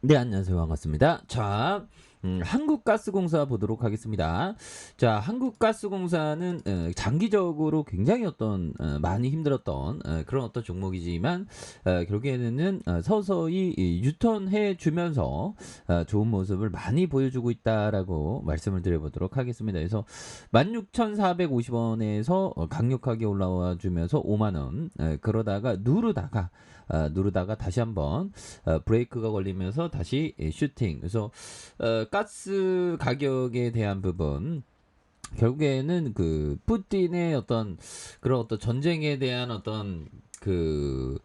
네, 안녕하세요. 반갑습니다. 자, 한국가스공사 보도록 하겠습니다. 자, 한국가스공사는 장기적으로 굉장히 많이 힘들었던 그런 종목이지만 결국에는 서서히 이 유턴해 주면서 좋은 모습을 많이 보여주고 있다라고 말씀을 드려보도록 하겠습니다. 그래서 16,450원에서 강력하게 올라와 주면서 5만 원, 그러다가 누르다가 다시 한번 브레이크가 걸리면서 다시 슈팅. 그래서 가스 가격에 대한 부분, 결국에는 그 푸틴의 그런 전쟁에 대한 그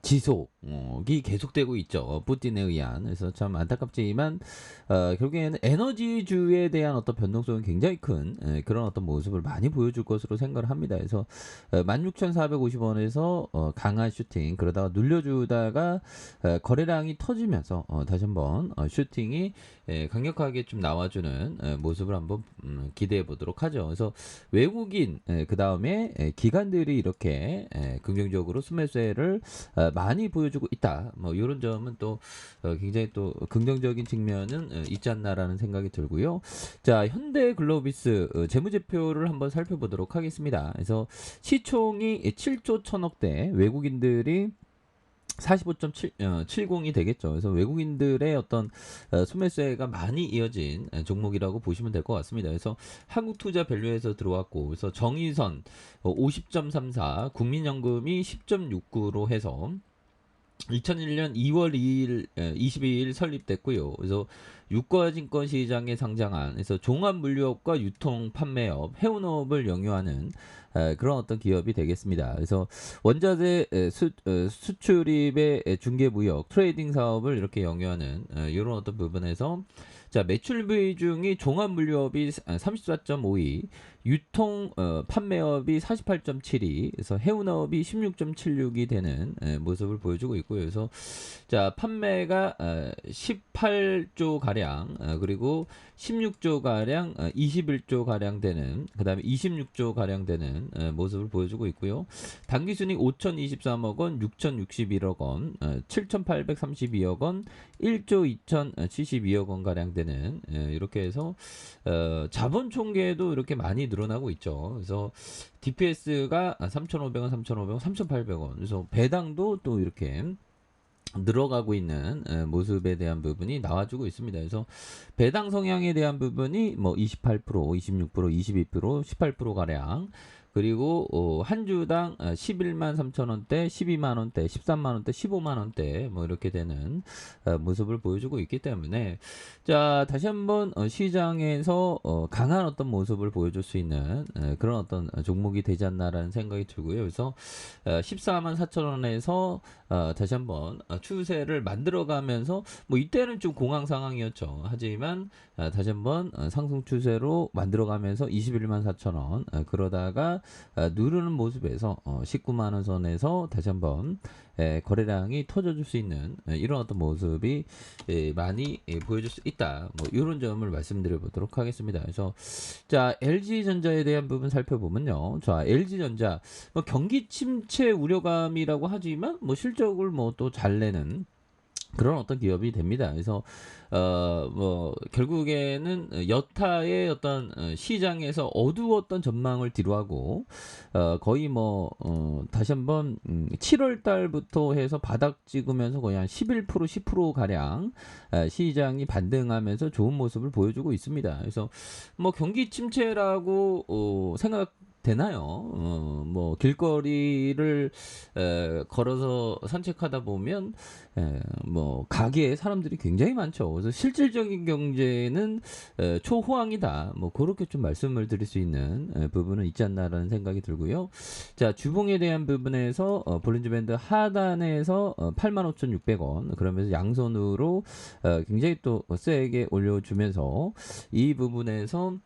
지속이 계속되고 있죠. 푸틴에 의한. 그래서 참 안타깝지만 결국에는 에너지주에 대한 변동성은 굉장히 큰 그런 모습을 많이 보여줄 것으로 생각을 합니다. 그래서 16,450원에서 강한 슈팅, 그러다가 눌려주다가 거래량이 터지면서 다시 한번 슈팅이 강력하게 좀 나와주는 모습을 한번 기대해 보도록 하죠. 그래서 외국인, 그 다음에 기관들이 이렇게 긍정적으로 순매수를 많이 보여주고 있다. 뭐 이런 점은 또 굉장히 또 긍정적인 측면은 있지 않나라는 생각이 들고요. 자, 현대글로비스 재무제표를 한번 살펴보도록 하겠습니다. 그래서 시총이 7조 1천억대, 외국인들이 45.70이 되겠죠. 그래서 외국인들의 순매수가 많이 이어진 종목이라고 보시면 될 것 같습니다. 그래서 한국투자 밸류에서 들어왔고, 그래서 정의선 50.34, 국민연금이 10.69로 해서 2001년 2월 2일, 22일 설립됐고요. 그래서 유가증권 시장에 상장한, 그래서 종합물류업과 유통 판매업, 해운업을 영유하는 그런 기업이 되겠습니다. 그래서 원자재 수출입의 중개무역, 트레이딩 사업을 이렇게 영유하는 이런 부분에서, 자, 매출 비중이 종합물류업이 34.52, 유통 판매업이 48.72, 그래서 해운업이 16.76이 되는 모습을 보여주고 있고요. 그래서 자, 판매가 18조 가량, 그리고 16조 가량, 21조 가량 되는, 그다음에 26조 가량 되는 모습을 보여주고 있고요. 당기순이 5,023억 원, 6,061억 원, 7,832억 원, 1조 2,072억 원 가량 되는, 이렇게 해서 자본 총계도 이렇게 많이 늘어나고 있죠. 그래서 DPS가 3,500원, 3,500원, 3,800원. 그래서 배당도 또 이렇게 늘어가고 있는 모습에 대한 부분이 나와주고 있습니다. 그래서 배당 성향에 대한 부분이 뭐 28%, 26%, 22%, 18% 가량, 그리고 한 주당 11만 3천 원대, 12만 원대, 13만 원대, 15만 원대 뭐 이렇게 되는 모습을 보여주고 있기 때문에, 자, 다시 한번 시장에서 강한 모습을 보여줄 수 있는 그런 종목이 되지 않나라는 생각이 들고요. 그래서 14만 4천 원에서 다시 한번 추세를 만들어가면서, 뭐 이때는 좀 공황 상황이었죠. 하지만 다시 한번 상승 추세로 만들어가면서 21만 4천 원, 그러다가 누르는 모습에서 19만 원 선에서 다시 한번 거래량이 터져줄 수 있는 이런 모습이 많이 보여줄 수 있다. 뭐 이런 점을 말씀드려 보도록 하겠습니다. 그래서 자, LG전자에 대한 부분 살펴보면요. 자, LG전자 뭐 경기 침체 우려감이라고 하지만 뭐 실적을 뭐 또 잘 내는 그런 기업이 됩니다. 그래서 뭐 결국에는 여타의 시장에서 어두웠던 전망을 뒤로하고 거의 뭐 다시 한번 7월 달부터 해서 바닥 찍으면서 거의 한 11%, 10% 가량 시장이 반등하면서 좋은 모습을 보여주고 있습니다. 그래서 뭐 경기 침체라고 생각 되나요? 뭐 길거리를 걸어서 산책하다 보면 뭐 가게에 사람들이 굉장히 많죠. 그래서 실질적인 경제는 초호황이다. 뭐 그렇게 좀 말씀을 드릴 수 있는 부분은 있지 않나라는 생각이 들고요. 자, 주봉에 대한 부분에서 볼린저 밴드 하단에서 85,600원, 그러면서 양손으로 굉장히 또 세게 올려주면서 이 부분에서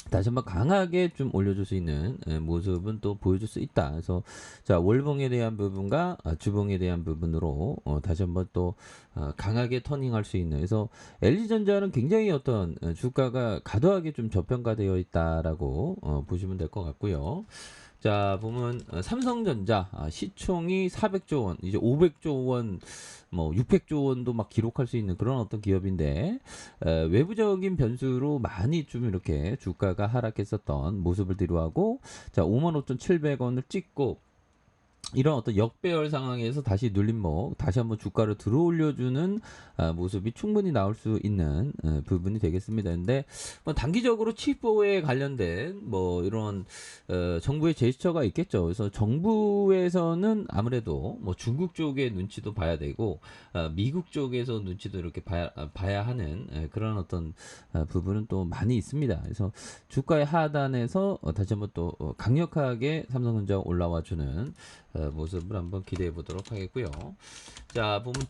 다시 한번 강하게 좀 올려줄 수 있는 모습은 또 보여줄 수 있다. 그래서 자, 월봉에 대한 부분과 주봉에 대한 부분으로 다시 한번 또 강하게 터닝할 수 있는. 그래서 LG전자는 굉장히 주가가 과도하게 좀 저평가되어 있다라고 보시면 될 것 같고요. 자, 보면 삼성전자 시총이 400조 원, 이제 500조 원, 뭐 600조 원도 막 기록할 수 있는 그런 어떤 기업인데 외부적인 변수로 많이 좀 이렇게 주가가 하락했었던 모습을 뒤로하고 자, 55,700원을 찍고 이런 어떤 역배열 상황에서 다시 눌림목, 다시 한번 주가를 들어올려주는 모습이 충분히 나올 수 있는 부분이 되겠습니다. 근데 뭐 단기적으로 칩보에 관련된 뭐 이런 정부의 제스처가 있겠죠. 그래서 정부에서는 아무래도 뭐 중국 쪽의 눈치도 봐야 되고 미국 쪽에서 눈치도 이렇게 봐야 하는 그런 어떤 부분은 또 많이 있습니다. 그래서 주가의 하단에서 다시 한번 또 강력하게 삼성전자가 올라와주는 모습을 한번 기대해 보도록 하겠고요. 자, 보면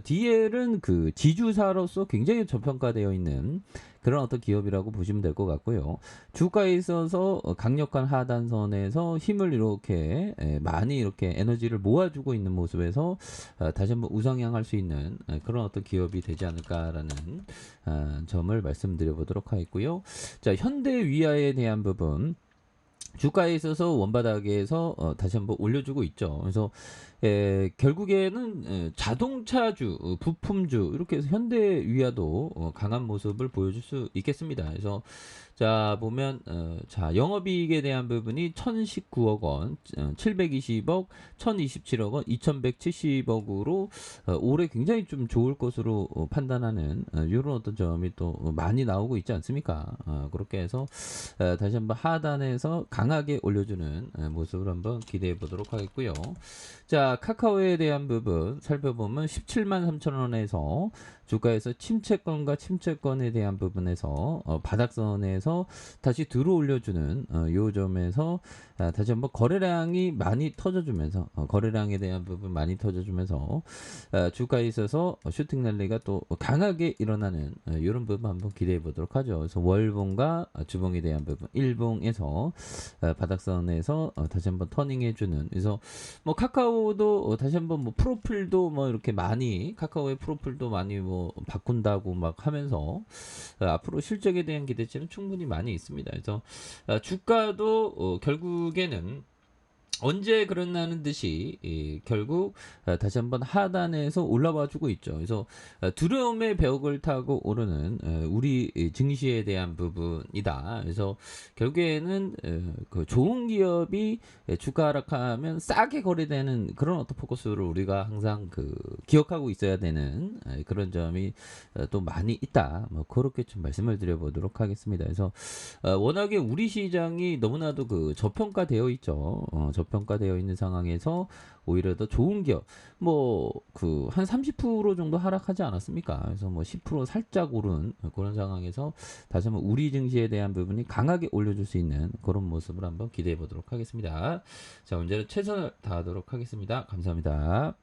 DL은 그 지주사로서 굉장히 저평가되어 있는 그런 어떤 기업이라고 보시면 될 것 같고요. 주가에 있어서 강력한 하단선에서 힘을 이렇게 많이 이렇게 에너지를 모아주고 있는 모습에서 다시 한번 우상향할 수 있는 그런 어떤 기업이 되지 않을까라는 점을 말씀드려 보도록 하겠고요. 자, 현대위아에 대한 부분. 주가에 있어서 원바닥에서 다시 한번 올려주고 있죠. 그래서 결국에는 자동차주, 부품주 이렇게 해서 현대위아도 강한 모습을 보여줄 수 있겠습니다. 그래서 자 보면 자 영업이익에 대한 부분이 1,019억 원, 720억, 1,027억 원, 2,170억으로 올해 굉장히 좀 좋을 것으로 판단하는 이런 어떤 점이 또 많이 나오고 있지 않습니까? 그렇게 해서 다시 한번 하단에서 강하게 올려주는 모습을 한번 기대해 보도록 하겠고요. 자, 카카오에 대한 부분 살펴보면 17만 3천 원에서 주가에서 침체권에 대한 부분에서 바닥선에서 다시 들어올려주는 요 점에서 다시 한번 거래량이 많이 터져주면서 거래량에 대한 부분 많이 터져주면서 주가에 있어서 슈팅 랠리가 또 강하게 일어나는 이런 부분 한번 기대해 보도록 하죠. 그래서 월봉과 주봉에 대한 부분 일봉에서 바닥선에서 다시 한번 터닝해주는 그래서 뭐 카카오도 다시 한번 뭐 프로필도 뭐 이렇게 많이 카카오의 프로필도 많이 뭐 바꾼다고 막 하면서 앞으로 실적에 대한 기대치는 충분히 많이 있습니다. 그래서 주가도 결국에는 언제 그러나는 듯이 결국 다시 한번 하단에서 올라와 주고 있죠. 그래서 두려움의 벽을 타고 오르는 우리 증시에 대한 부분이다. 그래서 결국에는 그 좋은 기업이 주가 하락하면 싸게 거래되는 그런 어떤 포커스를 우리가 항상 그 기억하고 있어야 되는 그런 점이 또 많이 있다. 뭐 그렇게 좀 말씀을 드려보도록 하겠습니다. 그래서 워낙에 우리 시장이 너무나도 그 저평가되어 있죠. 저평가되어 있는 상황에서 오히려 더 좋은 기업, 뭐 그 한 30% 정도 하락하지 않았습니까? 그래서 뭐 10% 살짝 오른 그런 상황에서 다시 한번 우리 증시에 대한 부분이 강하게 올려줄 수 있는 그런 모습을 한번 기대해 보도록 하겠습니다. 자, 언제나 최선을 다하도록 하겠습니다. 감사합니다.